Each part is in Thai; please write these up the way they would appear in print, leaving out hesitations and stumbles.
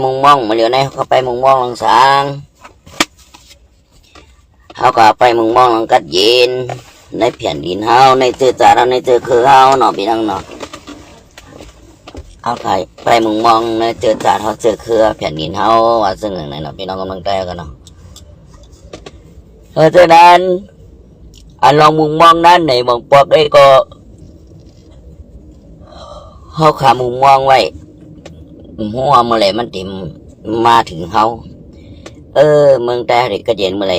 มุงมองมาเดี๋ยวนี้เขาไปมุงมองหลังสางเขาก็ไปมุงมองหลังกัดเย็นในแผ่นดินเฮาในเจอจ่าเราในเจอคือเฮาเนาะพี่น้องเนาะเอาไปมุงมองในเจอจ่าเขาเจอคือแผ่นดินเฮาว่าซึ่งอย่างไรเนาะพี่น้องกำลังใจกันเนาะเพราะฉะนั้นลองมุงมองนั้นในมองปอกได้ก็เขาขามุงมองไว้หัวเมื่อไรมันติมมาถึงเขาเมืองแต่เด็กก็เย็นเมื่อไร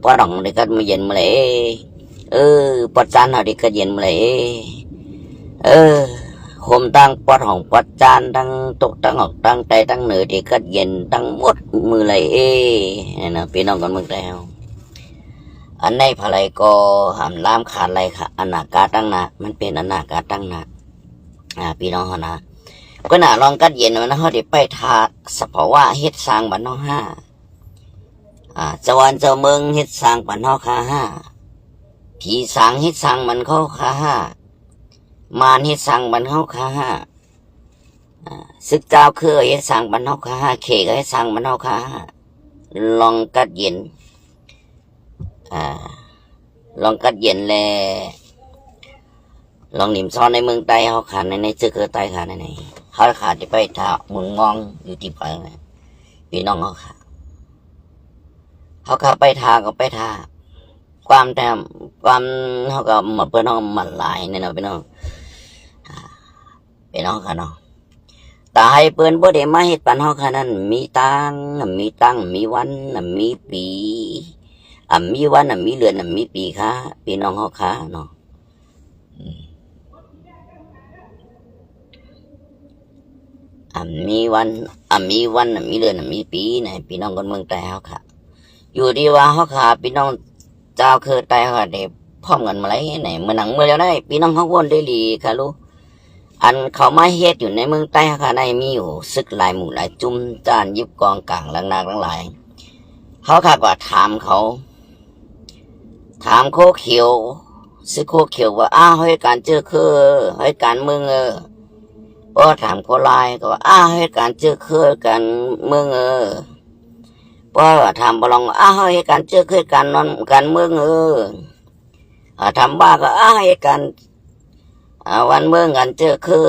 ปอดองเด็กก็มาเย็นเมื่อไรปอดจานเขาเด็กก็เย็นเมื่อไรโคมตั้งปอดของปอดจานตั้งตกตั้งออกตั้งใจตั้งเหนือเด็กก็เย็นตั้งหมดมือไรนี่นะพี่น้องกันเมืองแต่อันในภายก็หามล้ามขาดอะไรค่ะอนาคาตั้งนามันเป็นอนาคาตั้งนาพี่น้องเขานะก็น่าลองกัดเย็นมันเขาได้ไปทาสภาวะเฮ็ดสร้างบ้านนอกห้าจวันเจ้าเมืองเฮ็ดสร้างบ้านนอกห้าผีสางเฮ็ดสร้างมันเขาห้ามารเฮ็ดสร้างบ้านเขาห้าศึกเจ้าคือเฮ็ดสร้างบ้านนอกห้าเขก็เฮ็ดสร้างบ้านนอกห้าลองกัดเย็นลองกัดเย็นเลยลองหนิมซ้อนในเมืองใต้เขาขาดในเจอเกิดใต้ขาดในเขาขาดที่ไปท่ามุงมองอยู่ที่ไปพี่น้องเขาขาไปท่าก็ไปท่าความแต่ความเขาก็หมดเพื่อนเขาหมันหลายเนี่ยเนาะพี่น้องค่ะเนาะแต่ให้เพื่อนบ่ได้มาเฮ็ดปันเขาค่ะนั้นมีตังมีวันมีปีมีวันมีเดือนมีปีค่ะพี่น้องเขาค่ะเนาะมีวันมีเดือนมีปีไหนพี่น้องคนเมืองใต้เขาค่ะอยู่ดีว่าเขาค่ะพี่น้องเจ้าคือใต้เขาได้พร้อมกันมาไรไหนเมื่อหนังเมื่อแล้วได้พี่น้องเขาวนได้ดีค่ะลูกอันเขามาเฮ็ดอยู่ในเมืองใต้เขาค่ะในมีอยู่ซึกหลายหมู่หลายจุ่มจานยิบกองกลางหลังนาหลายเขาค่ะก็ถามโคเขียวซึกโคเขียวว่าให้การเจอคือให้การเมืองพอถามโคลายก็ว่าให้การเจอคือการเมืองพอถามบลองให้การเจอคือการนอนการเมืองถามบ้าก็ให้การวันเมืองกันเจอคือ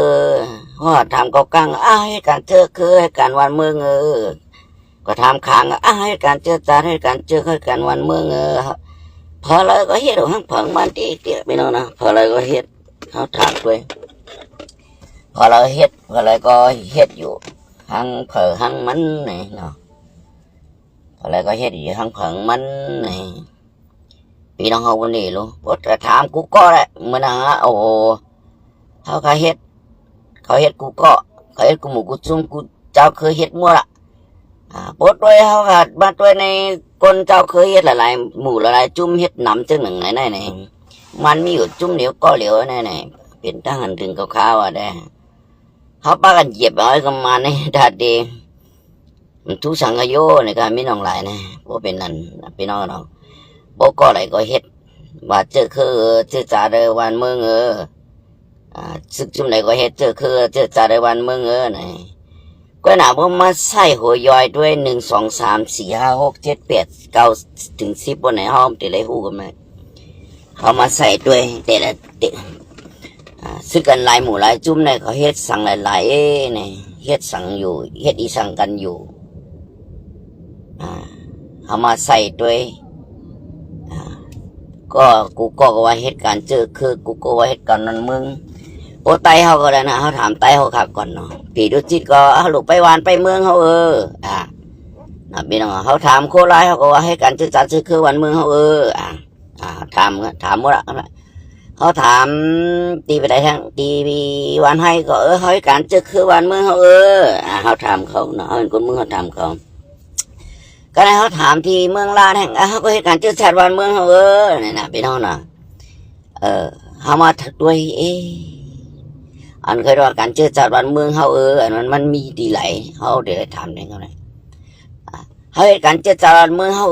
พอถามเกากังให้การเจอคือให้การวันเมืองก็ถามขางให้การเจอตาให้การเจอคือการวันเมืองพอเลยก็เฮ็ดของผังบ้านที่เกี่ยวไม่น้องนะพอเลยก็เฮ็ดเขาถามด้วยพอเลยก็เฮ็ดอยู่หังเผอหังมันนี่เนาะพอเลยก็เฮ็ดอยู่หังเผงมันนี่พี่น้องเขาวันนี้ลูกพอถามกูก็แหละเมื่อนะโอ้เขาเฮ็ดกูก็เขาเฮ็ดกูหมูกูซุ่มกูเจ้าเคยเฮ็ดมั่วละปดด้วยเขาขาดมาด้วยในคนเจ้าเคยเฮ็ดหลายหมู่หลายจุ่มเฮ็ดน้ำจังหนึ่งไหนมันมีอยู่จุ่มเหลียวก็เหลียวไหนเป็นทหารถึงข้าวได้เขาปากันเหยียบเอาไว้กันมาในดาดดีมันทุสังกโยในการมีน้องหลายนะพวกเป็นนั่นพี่น้องเราพวกก็อะไรก็เฮ็ดว่าเจอคือเจอจ่าเดวันเมืองซึกจุ่มไหนก็เฮ็ดเจอคือเจอจ่าเดวันเมืองไหนก็หนาพวกมาใส่หัวย่อยด้วย1 2 3 4 5 6 7 8 9ถึง10บนไหนห้องแต่ไรหูกันไหมเขามาใส่ด้วยแต่ละซึ่งกันหลายหมู่หลายจุ่มเนี่ยเขาเฮ็ดสั่งหลายเนี่ยเฮ็ดสั่งอยู่เฮ็ดอีสั่งกันอยู่เขามาใส่ด้วยก็กูก็ว่าเหตุการณ์เจอคือกูก็ว่าเหตุการณ์นั้นมึงโอ้ไตเขาก็ได้นะเขาถามไตเขาขับก่อนเนาะพี่ดูจิตก็ลูกไปวานไปเมืองเขาพี่น้องเขาถามโคราชเขาก็ว่าให้การเจอจัดเจอคือวันเมืองเขาถามหมดละเขาถามตีไปได้ทั้งตีวันให้ก็เขาให้การเจอคือวันเมืองเขาเขาถามเขาเนาะเป็นคนเมืองเขาถามเขาก็ได้เขาถามที่เมืองลาดแห่งเขาก็ให้การเจอจัดวันเมืองเขานี่นะพี่น้องเนาะเขามาถักด้วยอันเคยว่าการเจอจัดวันเมืองเขาอันมันมีดีไหลเขาเดี๋ยวถามเนี่ยเขาเลยเขาให้การเจอจัดวันเมืองเขา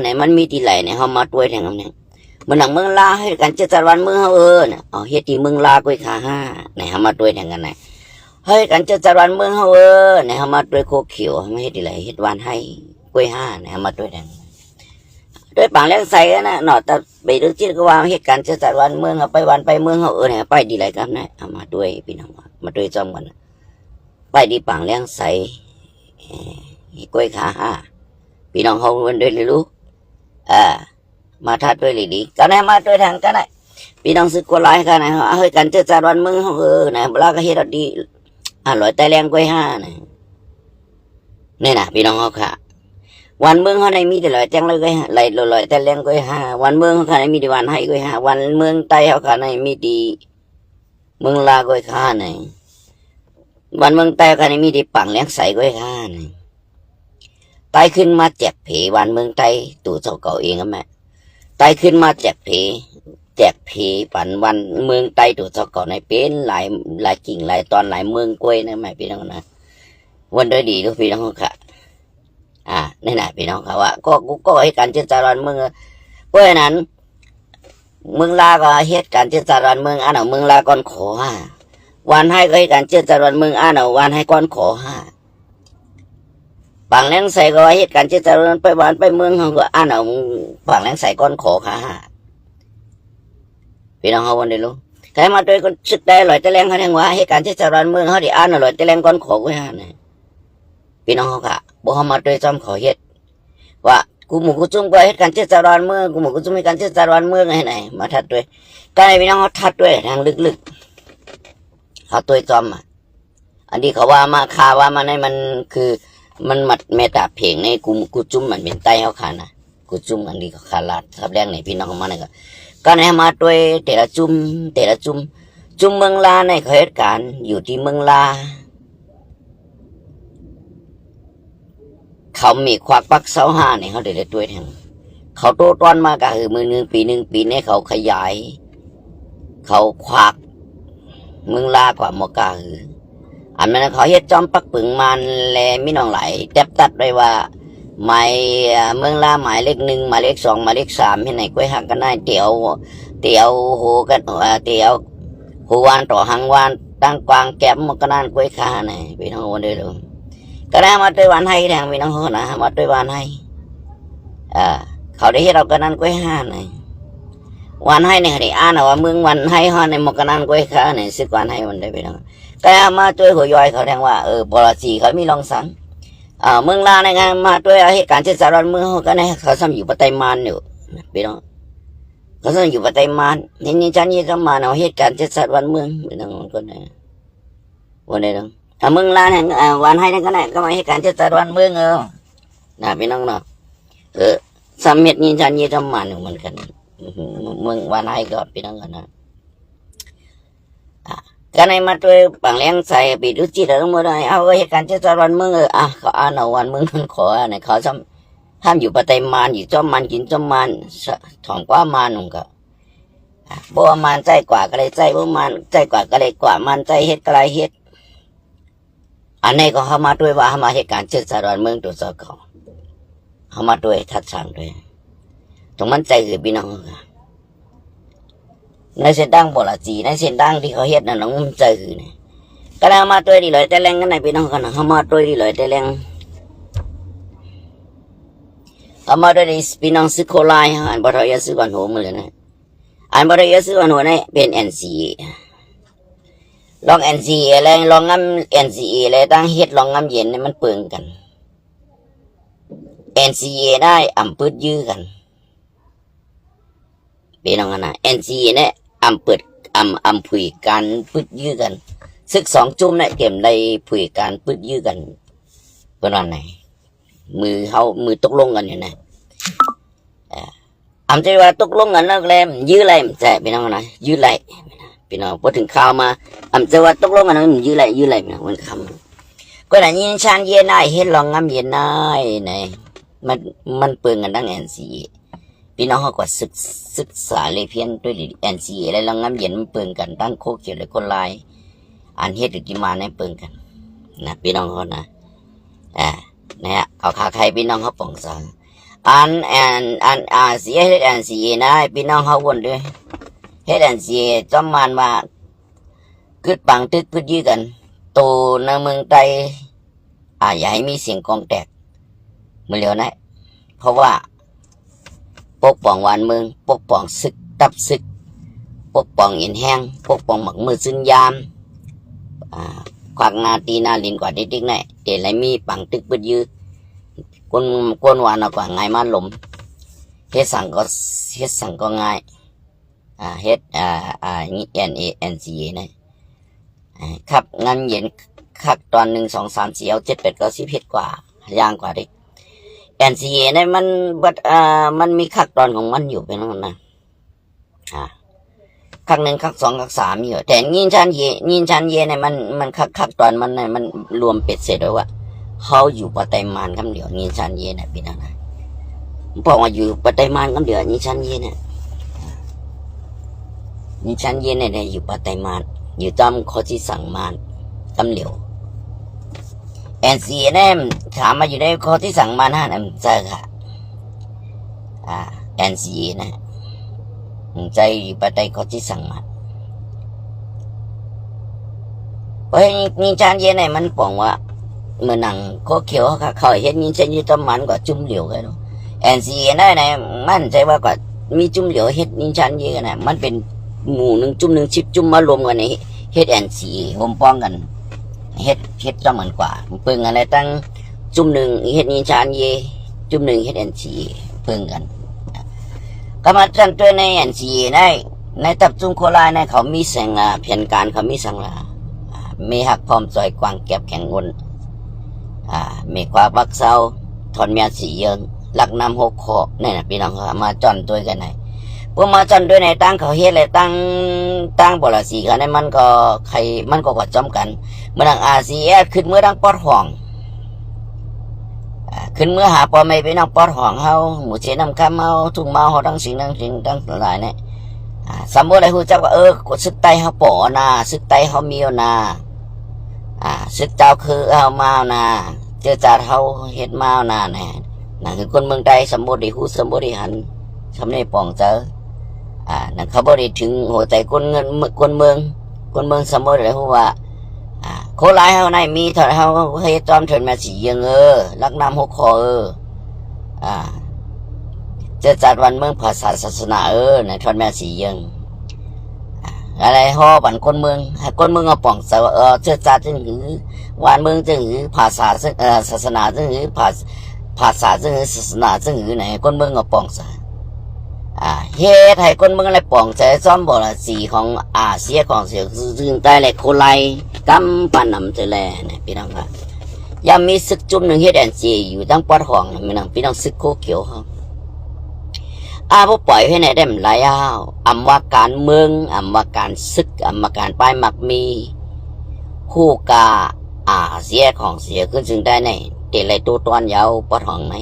เนี่ยมันมีดีไหลเนี่ยเขามาด้วยแทงเขาเนี่ยมันหนังเมืองลาให้การเจอจัดวันเมืองเขาเนี่ยเฮ็ดที่เมืองลากุยขา5เนี่ยเขามาด้วยแทงกันไหน เ เฮ็ดกันเจอจารวันเมืองเฮาเนี่ยเฮามาด้วยโคเขียวไม่เฮ็ดอีหลเฮ็ดวันให้กล้วยห้าเนี่ยเฮามาด้วยดังด้วยปางเลี้ยงใส่นะเนาะแต่ไปดูจิตก็ว่าเหตุการณ์เจอจารวันเมืองเอาไปวันไปเมืองเฮาเนี่ยไปดีหลายกันนะเอามาด้วยพี่น้องมาด้วยจอมกันไปดีปางเลี้ยงใส่กล้วยขาห้าพี่น้องเฮาวันด้วยเลยลูกมาทัดด้วยเลยดีกันให้มาด้วยทางกันได้พี่น้องสึกกว่าหลายกันนะเฮ้ยกันเจอจารวันเมืองเฮาเนี่ยเวลาก็เฮ็ดดีลอยแต่แรงกล้วยห้านี่นะพี่น้องเขาค่ะวันเมืองเขาในมีแต่ลอยแจ้งเลยกล้วยห้าลอยแต่แรงกล้วยห้าวันเมืองเขาค่ะในมีแต่วันให้กล้วยห้าวันเมืองใต้เขาค่ะในมีดีเมืองลากล้วยห้าในวันเมืองใต้เขาในมีดีปังเลี้ยงใส่กล้วยห้าในใต้ขึ้นมาแจกผีวันเมืองใต้ตู่เจ้าเก่าเองก็แม่ใต้ขึ้นมาแจกผีปันวันเมืองใต้ตัวเจ้าก่อนในเป็นหลายกิ่งหลายตอนหลายเมืองกล้วยนะแม่พี่น้องนะวันด้วยดีทุกพี่น้องค่ะนี่นะพี่น้องค่ะว่าก็ให้การเจรจาเมืองเพราะฉะนั้นเมืองลาก็เหตุการเจรจาเมืองอันเอาเมืองลาก่อนขอวันให้ก็ให้การเจรจาเมืองอันเอาวันให้ก่อนขอบางแรงใส่ก็เหตุการเจรจาไปวันไปเมืองเขาก็อันเอาบางแรงใส่ก่อนขอพี่น้องเขาวันเดียวใครมาด้วยคนศึกได้ลอยตะแรงเขาแทงว่าเหตุการณ์ที่จารเมืองเขาได้อ่านลอยตะแรงก้อนขอไว้ฮะเนี่ยพี่น้องเขาค่ะบอกเขามาด้วยจอมขอเหตุว่ากูหมู่กูจุ่มก็เหตุการณ์ที่จารเมืองกูหมู่กูจุ่มเหตุการณ์ที่จารเมืองให้ไหนมาทัดด้วยการให้พี่น้องเขาทัดด้วยทางลึกๆเขาตัวจอมอันนี้เขาว่ามาคาว่ามาในมันคือมันมัดเมตตาเพ่งในกูจุ่มมันเป็นไตเขาขานะกูจุ่มอันนี้เขาขาลาดทับแรงในพี่น้องเขามาเนี่ยก็ให้มาด้วยแต่ละจุ่มเมืองลาในเหตุการณ์อยู่ที่เมืองลาเขามีควักปักเสาห้าเนี่ยเขาได้ด้วยแทงเขาโตตอนมาก็คือมือปีหนึ่งนี้เขาขยายเขาควักเมืองลากว่าหมอกาคืออันนั้นเขาเฮ็ดจอมปักปึงมันแลมิน้องไหลแทบตัดไปว่าหมายเมืองลาหมายเลข1หมายเลข2หมายเลข3ให้ไหนกล้วยหักกันได้เตี๋ยวโหกันเตี๋ยวโหวานต่อหังวานตั้งกวางแก็บมันก็นั่นกล้วยขาไหนพี่น้องวันเดียวก็ได้มาด้วยวันให้แทงพี่น้องเขานะมาด้วยวันให้เขาได้ให้เราก็นั่นกล้วยห้าไหนวันให้เนี่ยได้อ่านว่าเมืองวันให้ฮอในมันก็นั่นกล้วยขาไหนซึกวันให้วันได้พี่น้องก็มาด้วยหัวย่อยเขาแทงว่าบรสีเขามีลองสังเมืองลาในงานมาด้วยเหตุการณ์ที่จารเมืองก็ในเขาซ้ำอยู่ปไตยมานอยู่พี่น้องเขาซ้ำอยู่ปไตยมานนี่จันยี่จำมาเอาเหตุการณ์ที่จารเมืองพี่น้องก็ได้วันนี้เมืองลาเนี่ยวันให้นั่นก็ได้ก็มาเหตุการณ์ที่จารเมืองนะพี่น้องเนาะซ้ำเหตุนี่จันยี่จำมาเหมือนกันเมืองวันให้ก็พี่น้องกันนะการในมาด้วยปังเลี้ยงใส่ปิดอุจิตอะไรทั้งหมดเลยเอาเหตุการณ์ที่จารวันเมืองเขาอ่านเอาวันเมืองมันขอเนี่ยเขาทำอยู่ปไตยมานอยู่จอมมันกินจอมมันถ่อมกว่ามันนุ่งก็บ่มันใจกว่าก็เลยใจบ่มันใจกว่าก็เลยกว่ามันใจเฮ็ดก็เลยเฮ็ดอันนี้ก็เขามาด้วยว่าเขามาเหตุการณ์ที่จารวันเมืองตัวเจ้าเขามาด้วยทัดสั่งด้วยตรงมันใจคือพี่น้องในเส้นดังบลาจีในเส้นดังที่เขาเฮ็ดนั่นน้องใจคือเนี่ยก็แล้วมาตัวดีเลยแต่แรงกันไหนพี่น้องกันเขามาตัวดีเลยแต่แรงเขามาตัวดีพี่น้องซื้อโคไลอันบริยาซื้อก่อนหัวมือเลยนะอันบริยาซื้อก่อนหัวนี่เป็น NCA ลอง NCA แล้วลองงำ NCA แล้วตั้งเฮ็ดลองงำเย็นนี่มันเปลืองกัน NCA ได้อ่ำปืดยื้อกันพี่น้องกันนะ NCA เนี่ยอ่ำเปิดอ่ำผุยการปืดยื้อกันซึก2จุ่มเนี่ยเก็บได้ผุยการปืดยื้อกันเป็นวันไหนมือตกลงกันอยู่นะอ่ำใจว่าตกลงกันแล้วแลมยื้อไรใช่พี่น้องนะยื้อไรพี่น้องพอถึงข่าวมาอ่ำใจว่าตกลงกันแล้วยื้อไรพี่น้องมันคำก็ไหนยินชานเย็นได้เฮ็ดลองงำเย็นได้ไหนมันเปลืองกันตั้ง NCA พี่น้องเขาก็ศึกษาเลยเพี้ยนด้วย NCA อะไรลองงำเย็นมันเปลืองกันตั้งโคเขียวเลยคนลายอันเฮ็ดหรือกิมาในเปลืองกันนะพี่น้องเขานะเนี่ยเขาขาใครพี่น้องเขาป่องสังอันเสียเฮ็ดNCAนะพี่น้องเขาวนด้วยเฮ็ดNCAจอมมันมาคึดปังตึกพืดยื้อกัน ตัวในเมืองไทยอย่าให้มีเสียงกองแตกมือเหลียวนะเพราะว่าปกป้องวันเมืองปกป้องศึกตับศึกปกป้องอินแห้งปกป้องหมักมือซึ่งยามควักนาตีนาลินกว่าดิ๊กๆเนี่ยเดี๋ยวไรมีปังตึกปืดยื้อกวนวานเอากว่าไงมาหลมเฮ็ดสั่งก็ง่ายเฮ็ดนี่ NANCA นะครับงานเย็นคักตอน1 2 3 4เอา7 8 9 10เฮ็ดกว่าย่างกว่าดิ NCA เนี่ยมันมีคักตอนของมันอยู่เป็นนั้นนะคัก1คัก2คัก3อยู่แต่ยินชันเยเนี่ยมันคักตอนมันเนี่ยมันรวมเป็ดเสร็จแล้วว่าเขาอยู่ปะไตมานคำเดียวยินชันเยเนี่ยเป็นอะไรผมบอกว่าอยู่ปะไตมานคำเดียวยินชันเยเนี่ยยินชันเยเนี่ยอยู่ปะไตมานอยู่ตามข้อที่สั่งมานคำเดียวNCA เนี่ยถามมาอยู่ในข้อที่สั่งมานห้านะใช่ค่ะNCA นะใจอยู่ปะไตข้อที่สั่งมาเพราะยินชันเยเนี่ยมันบอกว่าเมื่อนังก็เขียวเขาเห็นยินชันเยต้มมันก็จุ่มเหลียวกันNCA ได้เนี่ยมันใจว่าก็มีจุ่มเหลียวเฮ็ดยินชันเยกันนะมันเป็นหมู่หนึ่งจุ่มหนึ่งชิปจุ่มมารวมกันในเฮ็ดNCAรวมป้องกันเฮ็ดจะเหมือนกว่าเพิ่งอะไรตั้งจุ่มหนึ่งเฮ็ดยินชันเยจุ่มหนึ่งเฮ็ดNCAเพิ่งกันก็มาจันตัวในNCAได้ในตับจุ่มโคราชในเขามีแสงเพียนการเขามีสังลามีหักพร้อมซอยกวางเก็บแข่งงนมีความบักเศร้าถอนเมียสีเยิงลักน้ำหกคอนี่นะพี่น้องมาจอนตัวกันไหนพวกมาจอนด้วยในตั้งเขาเฮ็ดเลยตั้งบลสีกันในมันก็ใครมันก็กดจอมกันเมื่อดังRCSขึ้นเมื่อดังปอดห่องขึ้นเมื่อหาปอไม่พี่น้องปอดห่องเฮาหมูเชน้ำข้ามเฮาทุ่งเมาเฮาทั้งสิ่งทั้งหลายเนี่ยสมมติอะไรหูเจ้าก็กดซึกไตเฮาปอนาซึกไตเฮาเมียวนาซึกเจ้าคือเฮามานาเจอจัดเฮาเฮ็ดมานาเนี่ยนั่นคือคนเมืองไทยสมบูรณ์ดีหูสมบูรณ์ดีหันทำในป่องเจอนั่นเขาบ่ได้ถึงหัวใจคนเงินคนเมืองสมบูรณ์เลยหูว่าโคราชเฮาในมีเท่าเฮาเฮ็ดจอมเถินมาสียังลักน้ำหกคอเจอจัดวันเมืองภาษาศาสนาในทอนแม่สียังอะไรฮอบันคนเมืองให้คนเมืองเอาป่องเสเชื่อจัดจึงหือวานเมืองจึงหือภาษาศาสนาจึงหือภาษาจึงหือศาสนาจึงหือไหนคนเมืองเอาป่องสาเฮ็ดให้คนเมืองอะไรป่องใจซ้อมบ่ละสีของอาเซียของเสียซึ่งใต้แหลกโคไลกำปันนำเจแลเนี่ยพี่น้องครับยังมีศึกจุ่มหนึ่งเฮ็ดNCAอยู่ตั้งปอดห้องพี่น้องศึกโคเขียวครับพวกปล่อยให้ในได้มันหลายอำว่าการเมืองว่าการศึกว่าการป้ายมักมีคู่กาเสียของเสียขึ้นซึ่งได้ในเตะไรตัวตอนยาวปอดห้องไหน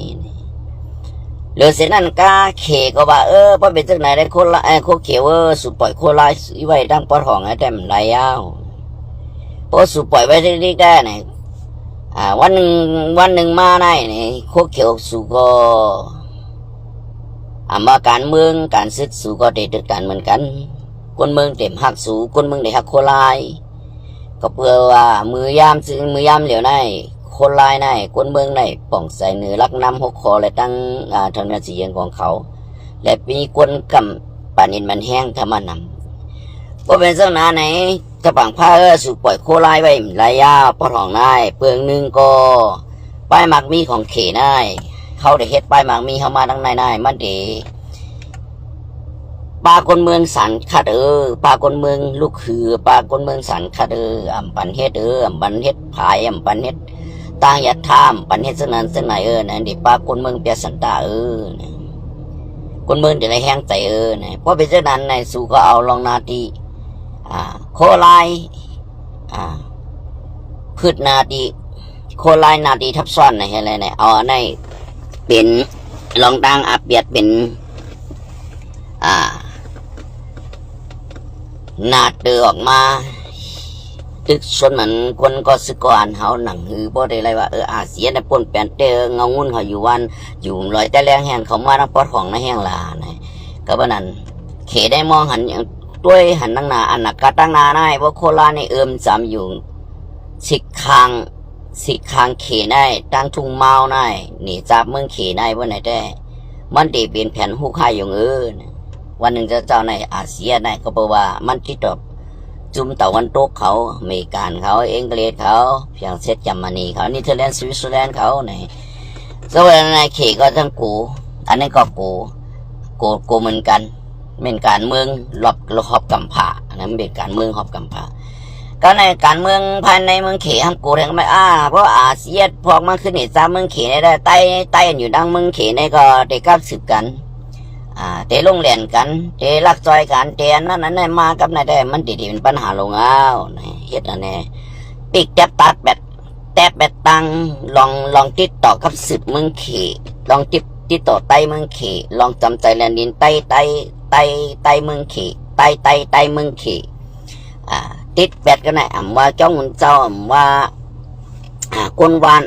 เหลือเส้นนั้นก็เขก็ว่าพอเป็นจังไหนได้โคเขียวสุปล่อยโคลายไว้ตั้งปอดห้องให้ได้มันหลายพอสุปล่อยไว้ที่ได้ไหนวันหนึ่งมาได้เนี่ยโคเขียวสุก็มาการเมืองการศึกสู่ก็ได้ด้วยกันเหมือนกันคนเมืองเต็มหักสู่คนเมืองได้หักโคลายก็เพื่อว่ามือยามเหลียวได้โคลายได้คนเมืองได้ป่องใส่เนื้อรักน้ำหกคอและตั้งทนสียังของเขาและมีคนกำปานินมันแห้งทำมานำเพราะเป็นเจ้าหน้าไหนกระปังผ้าสู่ปล่อยโคลายไว้หลายยาปอดห้องได้เปลืองหนึ่งก็ป้ายมักมีของเขได้เขาได้เฮ็ดป้ายหมากมีเข้ามาทั้งในมันดีปลาคนเมืองสันคัดปลาคนเมืองลูกคือปลาคนเมืองสันคัดอำปันเฮ็ดอำปันเฮ็ดผายอำปันเฮ็ดต่างยัดท่ามปันเฮ็ดเสนันเสนไหนนั่นดิปลาคนเมืองเปียสันตาคนเมืองจะได้แห้งใจเนี่ยเพราะเป็นเช่นนั้นในสู่ก็เอาลองนาทีโคลายพืชนาทีโคลายนาทีทับซ้อนอะไรเนี่ยเอาในเป็นลองดังเบียดเป็นนาดเดือออกมาตึกส่วนเหมือนคนก็สึกอ่านเฮาหนังหือบ่ได้ไรว่าอาเซียนป่นแปลนเตอเงางุ่นเขาอยู่วันอยู่ลอยแต่แรงแห้งเขามาทั้งปอดของในแห้งลานะก็บ่นั้นเขได้มองหันอย่างด้วยหันตั้งนาอันนักกะตั้งนาได้ว่าโคราชในจำอยู่ สิคางสิคางเขได้ตั้งทุ่งเมาได้นี่จับเมืองเขได้บ่ไหนได้มันได้เป็นแผ่นหูค่ายอย่างวันหนึ่งจะเจ้าในอาเซียนได้ก็เพราะว่ามันที่ตบจุ่มตะวันตกเขาอเมริกันเขาอังกฤษเขาฝรั่งเศสเยอรมนีเขาเนเธอร์แลนด์สวิตเซอร์แลนด์เขาในส่วนในเขก็ทั้งกูอันนี้ก็กูเหมือนกันเป็นการเมืองหอบกำผาอันนั้นเป็นการเมืองหอบกำผาก็ในการเมืองภายในเมืองเขห้ามกูแทงไม่เพราะอาเซียนพวกมันขึ้นนี่จ้าเมืองเขได้ไต้อยู่ดังเมืองเขได้ก็ได้กับสืบกันเตะลงเรียนกันเตะลักจอยกันเตะนั้นมากับนายได้มันดีเป็นปัญหาลงเฮ็ดอันนี้ติกแทบตัดแบบตังลองติดต่อกับสืบเมืองเขลองติดต่อไต้เมืองเขลองจำใจแลนดินไต้เมืองเขไต้เมืองเขติดแบดกันไหนว่าจ้องเจ้าว่าคนวัน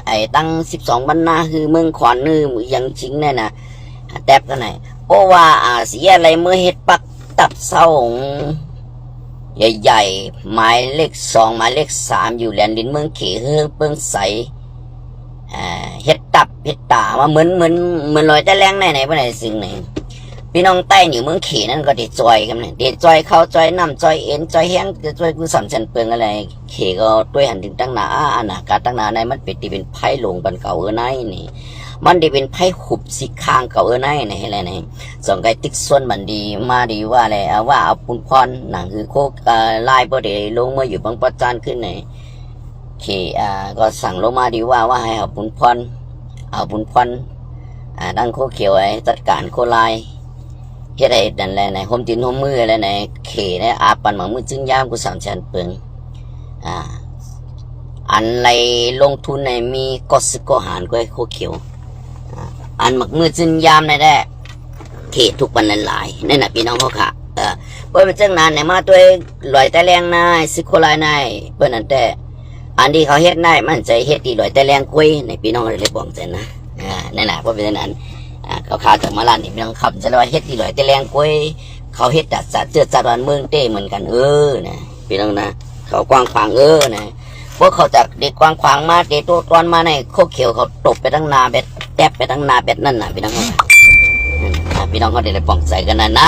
ไอ้ตั้ง12 บรรณาคือเมืองขอนนือยังจริงเนี่ยนะแทบกันไหนเพราะว่าเสียอะไรเมื่อเฮ็ดปักตับเศร้าใหญ่ๆหมายเลข 2หมายเลข 3อยู่แลนดินเมืองเขเมืองใสเฮ็ดตับเฮ็ดตาว่าเหมือนลอยแต่แรงไหนบ่ไหนสิ่งไหนพี่น้องใต้อยู่เมืองเขนั่นก็เด็ดจอยกันเนี่ยเด็ดจอยเข้าจอยน้ำจอยเอ็นจอยแห้งจอยกูสำชันเปลืองอะไรเขก็ด้วยหันถึงตั้งหนาการตั้งหนาในมันเป็นไพ่หลงบันเก่าในนี่มันได้เป็นไพ่ขุบสิคางเก่าในอะไรนี่ส่งไก่ติ๊กส่วนมันดีมาดีว่าอะไรว่าเอาปุนพรหนังคือโคกลายบ่ได้ลงมาอยู่บางประจานขึ้นไหนเขก็สั่งลงมาดีว่าให้เอาปุนพรดังโคเขียวไอ้จัดการโคลายเฮ็ดให้นั่นแหละในโฮมตินโฮมมืออะไรในเขเนี่ยปันหมังมือจึงยามกูสามชั้นเปิงอันไรลงทุนในมีกอสกหารก็ไอ้โคเขียวอันหมักมือจึงยามในได้เขทุกวันหลายนั่นน่ะพี่น้องเขาค่ะเปิ้นเป็นจังนานในมาตัวลอยแต่แรงนายซิโคลายนายเปิ้นนั่นแต่อันที่เขาเฮ็ดได้มันใจเฮ็ดดีลอยแต่แรงกล้วยในพี่น้องเลยบอกใจนะนั่นน่ะเพราะเป็นนั้นเขาขาจากมาลานนี่พี่น้องขับจะว่าเฮ็ดดีลอยแต่แรงกล้วยเขาเฮ็ดจัดเจือจัดวันเมืองเต้เหมือนกันนะพี่น้องนะเขากว้างขวางนะพวกเขาจากเด็กกว้างขวางมาเด็กตัวตอนมาในโคเขียวเขาตบไปทั้งนาเบ็ดแทบไปทั้งนาเบ็ดนั่นน่ะพี่น้องพี่น้องเขาได้ป้องใส่กันนั่นนะ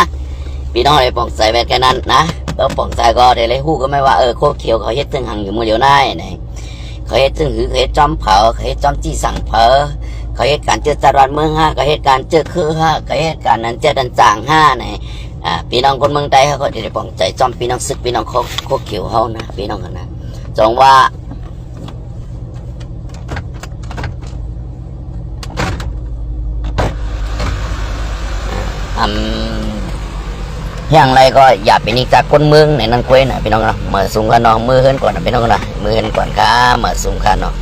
พี่น้องได้ป้องใส่แบบกันนั้นนะแล้วป้องใส่ก็ได้เลยฮู้ก็ไม่ว่าโคเขียวเขาเฮ็ดถึงหังอยู่มือเดียวได้เนี่ยเขาเฮ็ดถึงหือเขาเฮ็ดจอมเผาเขาเฮ็ดจอมจี้สั่งเผาเขาเฮ็ดการเจอจารวันเมืองเขาเฮ็ดการเจอคือเขาเฮ็ดการนั้นเจอดันจางเนี่ยพี่น้องคนเมืองใต้เขาก็ได้ป้องใจจอมพี่น้องซึกพี่น้องโคเขียวเขานะพี่น้องกันนะจงว่าอย่างไรก็อย่าเป็นนิจากคนเมืองในนั่งคุยนะพี่น้องนะเมื่อสูงกันเนาะมือเฮินก่อนนะพี่น้องนะมือเฮินก่อนค่ะเมื่อสูงกันเนาะ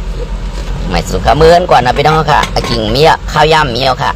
ไม่สูงค่ะมือเฮินก่อนนะพี่น้องค่ะกิ่งเมียข้าวย่ำเมียวค่ะ